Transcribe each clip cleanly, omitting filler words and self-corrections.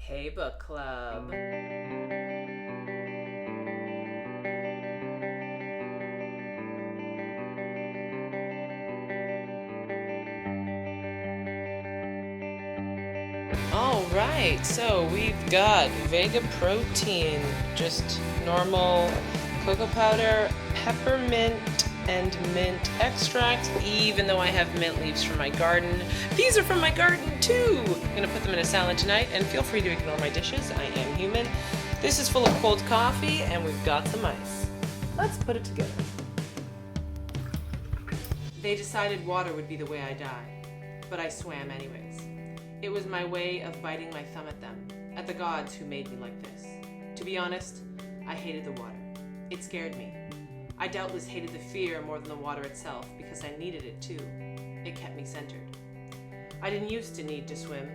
Hey book club. Alright, so we've got Vega Protein, just normal cocoa powder, peppermint, and mint extract, even though I have mint leaves from my garden. These are from my garden too! I'm gonna put them in a salad tonight, and feel free to ignore my dishes, I am human. This is full of cold coffee, and we've got some ice. Let's put it together. They decided water would be the way I die, but I swam anyways. It was my way of biting my thumb at them, at the gods who made me like this. To be honest, I hated the water. It scared me. I doubtless hated the fear more than the water itself because I needed it too. It kept me centered. I didn't used to need to swim.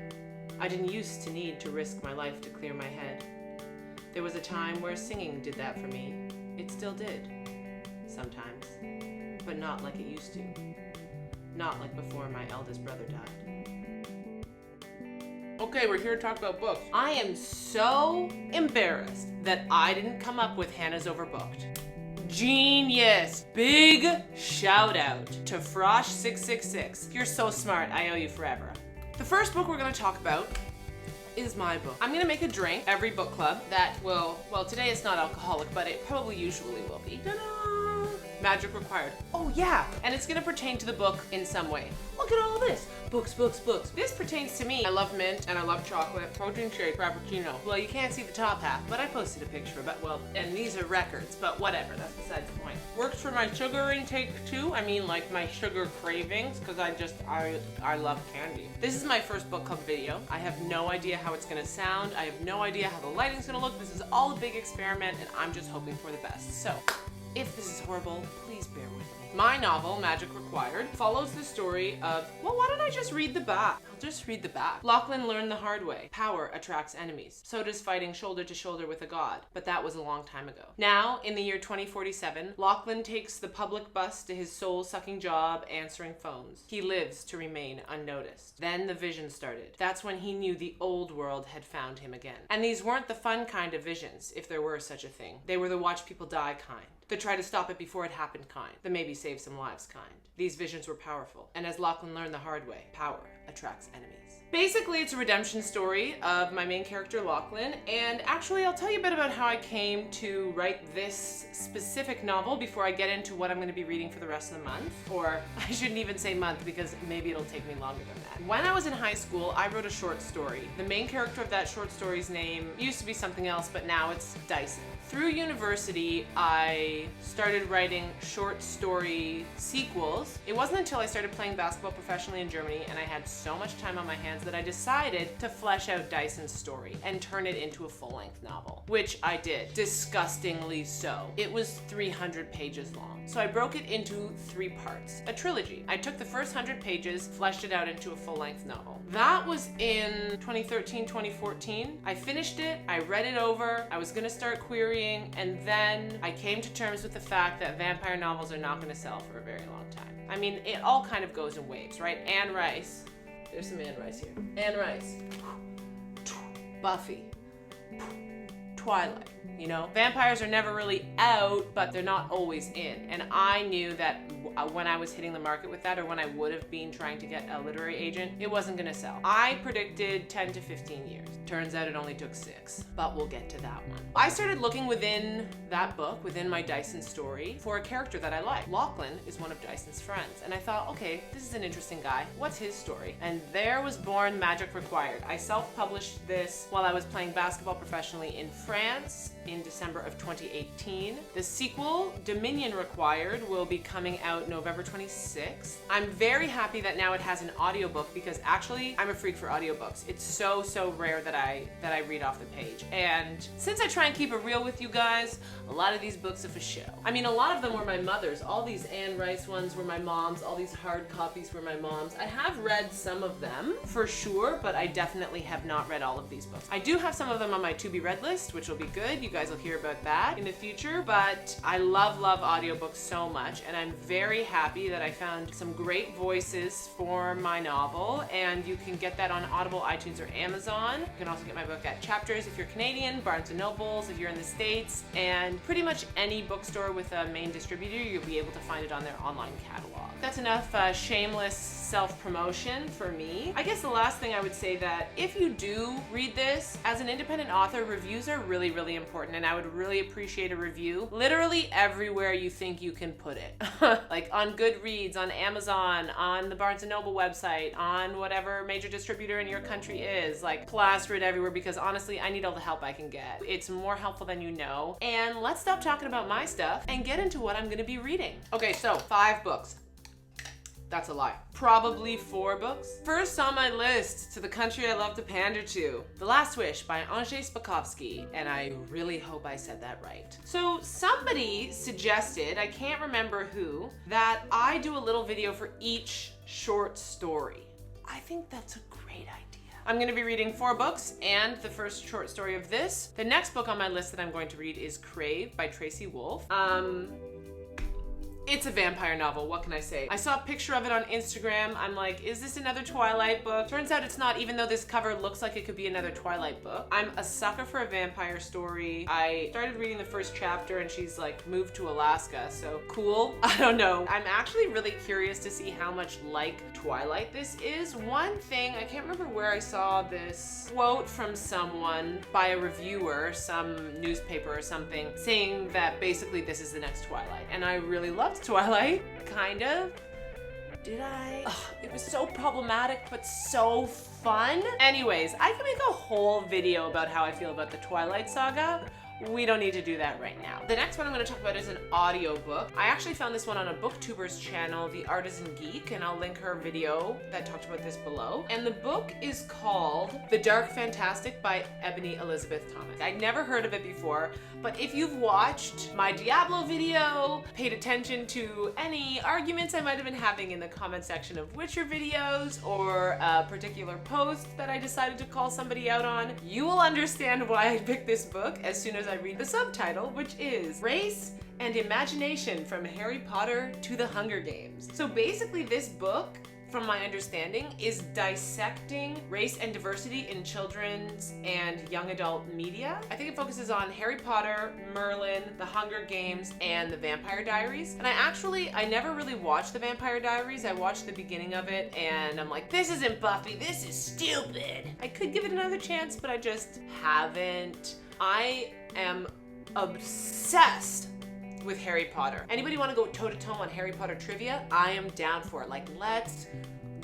I didn't used to need to risk my life to clear my head. There was a time where singing did that for me. It still did. Sometimes. But not like it used to. Not like before my eldest brother died. Okay, we're here to talk about books. I am so embarrassed that I didn't come up with Hannah's Overbooked. Genius! Big shout out to Frosh666. You're so smart, I owe you forever. The first book we're gonna talk about is my book. I'm gonna make a drink every book club that will, well, today it's not alcoholic, but it probably usually will be. Ta-da! Magic required. Oh yeah, and it's gonna pertain to the book in some way. Look at all this. Books, books, books. This pertains to me. I love mint and I love chocolate. Protein shake, frappuccino. Well, you can't see the top half, but I posted a picture of it. Well, and these are records, but whatever, that's besides the point. Works for my sugar intake too. I mean, like my sugar cravings, because I love candy. This is my first book club video. I have no idea how it's gonna sound. I have no idea how the lighting's gonna look. This is all a big experiment and I'm just hoping for the best. So, if this is horrible, please bear with me. My novel, Magic Required, follows the story of, well, why don't I just read the back? I'll just read the back. Lachlan learned the hard way. Power attracts enemies. So does fighting shoulder to shoulder with a god. But that was a long time ago. Now, in the year 2047, Lachlan takes the public bus to his soul-sucking job answering phones. He lives to remain unnoticed. Then the vision started. That's when he knew the old world had found him again. And these weren't the fun kind of visions, if there were such a thing. They were the watch people die kind. The try to stop it before it happened kind. The maybe save some lives kind. These visions were powerful. And as Lachlan learned the hard way, power attracts enemies. Basically, it's a redemption story of my main character, Lachlan, and actually I'll tell you a bit about how I came to write this specific novel before I get into what I'm going to be reading for the rest of the month. Or I shouldn't even say month because maybe it'll take me longer than that. When I was in high school, I wrote a short story. The main character of that short story's name used to be something else, but now it's Dyson. Through university, I started writing short story sequels. It wasn't until I started playing basketball professionally in Germany and I had so much time on my hands that I decided to flesh out Dyson's story and turn it into a full-length novel, which I did, disgustingly so. It was 300 pages long. So I broke it into 3 parts, a trilogy. I took the first 100 pages, fleshed it out into a full-length novel. That was in 2013, 2014. I finished it, I read it over, I was gonna start querying, and then I came to terms with the fact that vampire novels are not gonna sell for a very long time. I mean, it all kind of goes in waves, right? Anne Rice. There's some Anne Rice here. Anne Rice. Buffy. Twilight. You know, vampires are never really out, but they're not always in. And I knew that when I was hitting the market with that, or when I would have been trying to get a literary agent, it wasn't gonna sell. I predicted 10 to 15 years. Turns out it only took 6, but we'll get to that one. I started looking within that book, within my Dyson story, for a character that I like. Lachlan is one of Dyson's friends, and I thought, okay, this is an interesting guy. What's his story? And there was born Magic Required. I self-published this while I was playing basketball professionally in France in December of 2018. The sequel, Dominion Required, will be coming out November 26th. I'm very happy that now it has an audiobook because actually I'm a freak for audiobooks. It's so rare that I read off the page. And since I try and keep it real with you guys, a lot of these books are for show. I mean, a lot of them were my mother's. All these Anne Rice ones were my mom's. All these hard copies were my mom's. I have read some of them for sure, but I definitely have not read all of these books. I do have some of them on my to be read list, which will be good. You guys will hear about that in the future, but I love audiobooks so much, and I'm very happy that I found some great voices for my novel, and you can get that on Audible, iTunes, or Amazon. You can also get my book at Chapters if you're Canadian, Barnes & Nobles if you're in the States, and pretty much any bookstore with a main distributor, you'll be able to find it on their online catalog. That's enough shameless self-promotion for me. I guess the last thing I would say that if you do read this, as an independent author, reviews are really, really important, and I would really appreciate a review literally everywhere you think you can put it. Like on Goodreads, on Amazon, on the Barnes & Noble website, on whatever major distributor in your country is. Like, plaster it everywhere, because honestly, I need all the help I can get. It's more helpful than you know. And let's stop talking about my stuff and get into what I'm gonna be reading. Okay, so 5 books. That's a lie. Probably 4 books. First on my list, To the Country I Love to Pander To, The Last Wish by Andrzej Spakowski, and I really hope I said that right. So somebody suggested, I can't remember who, that I do a little video for each short story. I think that's a great idea. I'm gonna be reading 4 books and the first short story of this. The next book on my list that I'm going to read is Crave by Tracy Wolff. It's a vampire novel, what can I say? I saw a picture of it on Instagram. I'm like, is this another Twilight book? Turns out it's not, even though this cover looks like it could be another Twilight book. I'm a sucker for a vampire story. I started reading the first chapter and she's like moved to Alaska, so cool. I don't know. I'm actually really curious to see how much like Twilight this is. One thing, I can't remember where I saw this quote from someone by a reviewer, some newspaper or something, saying that basically this is the next Twilight. And I really loved Twilight, kind of. Did I? Ugh, it was so problematic, but so fun. Anyways, I can make a whole video about how I feel about the Twilight Saga. We don't need to do that right now. The next one I'm going to talk about is an audiobook. I actually found this one on a booktuber's channel, the Artisan Geek, and I'll link her video that talked about this below. And the book is called The Dark Fantastic by Ebony Elizabeth Thomas. I'd never heard of it before, but if you've watched my Diablo video, paid attention to any arguments I might have been having in the comment section of Witcher videos, or a particular post that I decided to call somebody out on, you will understand why I picked this book as soon as I read the subtitle, which is Race and Imagination from Harry Potter to the Hunger Games. So basically this book, from my understanding, is dissecting race and diversity in children's and young adult media. I think it focuses on Harry Potter, Merlin, the Hunger Games, and the Vampire Diaries. And I never really watched the Vampire Diaries. I watched the beginning of it and I'm like, this isn't Buffy, this is stupid. I could give it another chance, but I just haven't. I am obsessed with Harry Potter. Anybody want to go toe-to-toe on Harry Potter trivia? I am down for it. Like, let's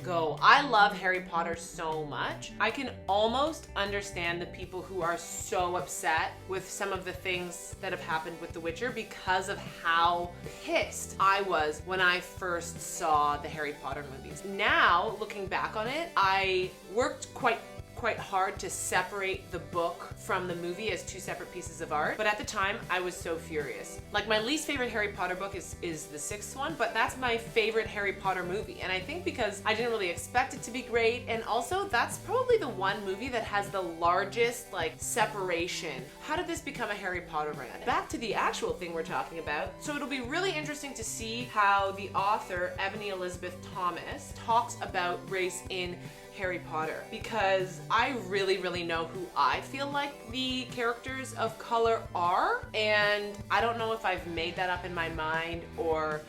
go. I love Harry Potter so much. I can almost understand the people who are so upset with some of the things that have happened with The Witcher because of how pissed I was when I first saw the Harry Potter movies. Now, looking back on it, I worked quite hard to separate the book from the movie as 2 separate pieces of art, but at the time I was so furious. Like, my least favorite Harry Potter book is the 6th one, but that's my favorite Harry Potter movie, and I think because I didn't really expect it to be great, and also that's probably the one movie that has the largest like separation. How did this become a Harry Potter brand? Back to the actual thing we're talking about. So it'll be really interesting to see how the author Ebony Elizabeth Thomas talks about race in Harry Potter, because I really know who I feel like the characters of color are, and I don't know if I've made that up in my mind or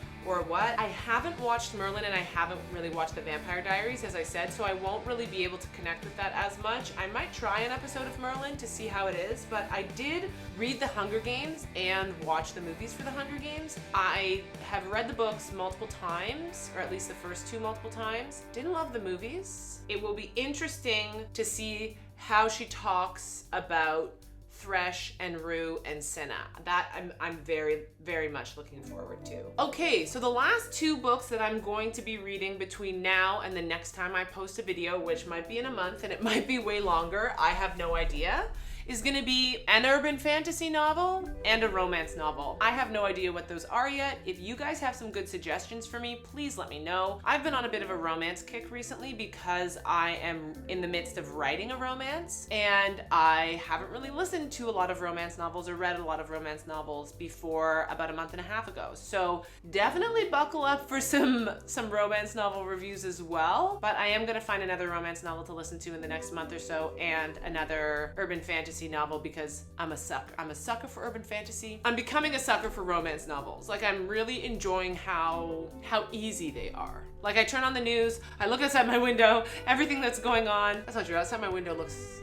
what. I haven't watched Merlin and I haven't really watched the Vampire Diaries, as I said, so I won't really be able to connect with that as much. I might try an episode of Merlin to see how it is, but I did read The Hunger Games and watch the movies for The Hunger Games. I have read the books multiple times, or at least the first 2 multiple times. Didn't love the movies. It will be interesting to see how she talks about Thresh and Rue and Senna. That I'm very much looking forward to. Okay, so the last 2 books that I'm going to be reading between now and the next time I post a video, which might be in a month and it might be way longer, I have no idea, is gonna be an urban fantasy novel and a romance novel. I have no idea what those are yet. If you guys have some good suggestions for me, please let me know. I've been on a bit of a romance kick recently because I am in the midst of writing a romance, and I haven't really listened to a lot of romance novels or read a lot of romance novels before about a month and a half ago. So definitely buckle up for some romance novel reviews as well. But I am gonna find another romance novel to listen to in the next month or so, and another urban fantasy novel, because I'm a sucker. I'm a sucker for urban fantasy. I'm becoming a sucker for romance novels. Like, I'm really enjoying how easy they are. Like, I turn on the news, I look outside my window, everything that's going on. That's not true. Outside my window looks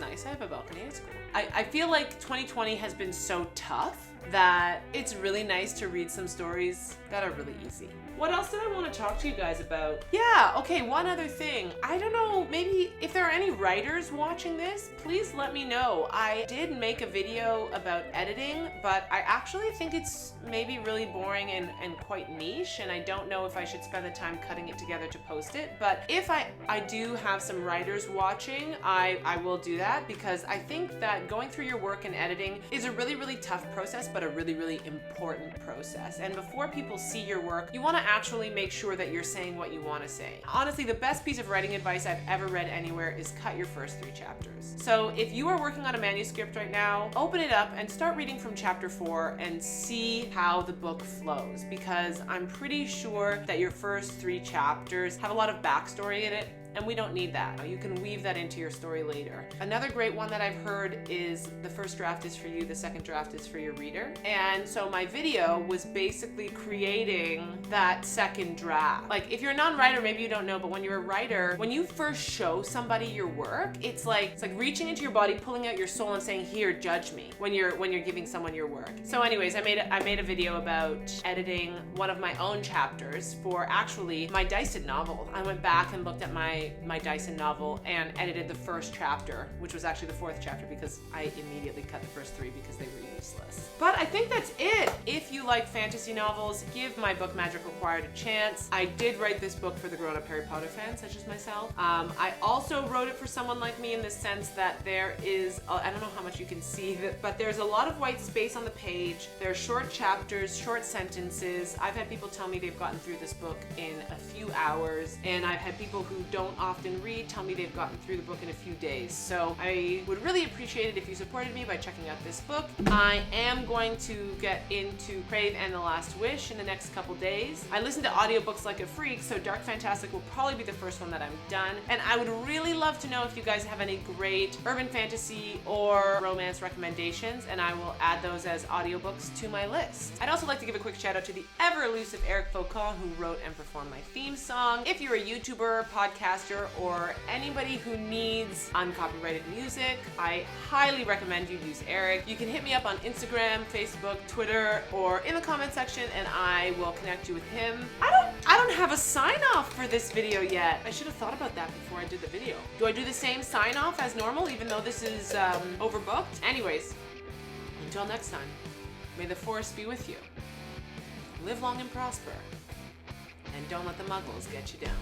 nice. I have a balcony. It's cool. I feel like 2020 has been so tough that it's really nice to read some stories that are really easy. What else did I want to talk to you guys about? Yeah, okay, one other thing. I don't know, maybe if there are any writers watching this, please let me know. I did make a video about editing, but I actually think it's maybe really boring and quite niche, and I don't know if I should spend the time cutting it together to post it. But if I do have some writers watching, I will do that, because I think that going through your work and editing is a really, really tough process, but a really, really important process. And before people see your work, you want to actually make sure that you're saying what you want to say. Honestly, the best piece of writing advice I've ever read anywhere is cut your first 3 chapters. So if you are working on a manuscript right now, open it up and start reading from chapter 4 and see how the book flows, because I'm pretty sure that your first 3 chapters have a lot of backstory in it, and we don't need that. You can weave that into your story later. Another great one that I've heard is the first draft is for you, the second draft is for your reader. And so my video was basically creating that second draft. Like, if you're a non-writer, maybe you don't know, but when you're a writer, when you first show somebody your work, it's like reaching into your body, pulling out your soul and saying, here, judge me, when you're giving someone your work. So anyways, I made a video about editing one of my own chapters for actually my Dyson novel. I went back and looked at my Dyson novel and edited the first chapter, which was actually the 4th chapter, because I immediately cut the first 3 because they were useless. But I think that's it. If you like fantasy novels, give my book Magic Required a chance. I did write this book for the grown-up Harry Potter fans, such as myself. I also wrote it for someone like me in the sense that there is, I don't know how much you can see, but there's a lot of white space on the page. There are short chapters, short sentences. I've had people tell me they've gotten through this book in a few hours, and I've had people who don't often read tell me they've gotten through the book in a few days. So I would really appreciate it if you supported me by checking out this book. I am going to get into Crave and the Last Wish in the next couple days. I listen to audiobooks like a freak, so Dark Fantastic will probably be the first one that I'm done. And I would really love to know if you guys have any great urban fantasy or romance recommendations, and I will add those as audiobooks to my list. I'd also like to give a quick shout out to the ever elusive Erik Faucon, who wrote and performed my theme song. If you're a YouTuber, podcaster, or anybody who needs uncopyrighted music, I highly recommend you use Erik. You can hit me up on Instagram, Facebook, Twitter, or in the comment section, and I will connect you with him. I don't have a sign off for this video yet. I should have thought about that before I did the video. Do I do the same sign off as normal, even though this is overbooked? Anyways, until next time, may the force be with you. Live long and prosper, and don't let the muggles get you down.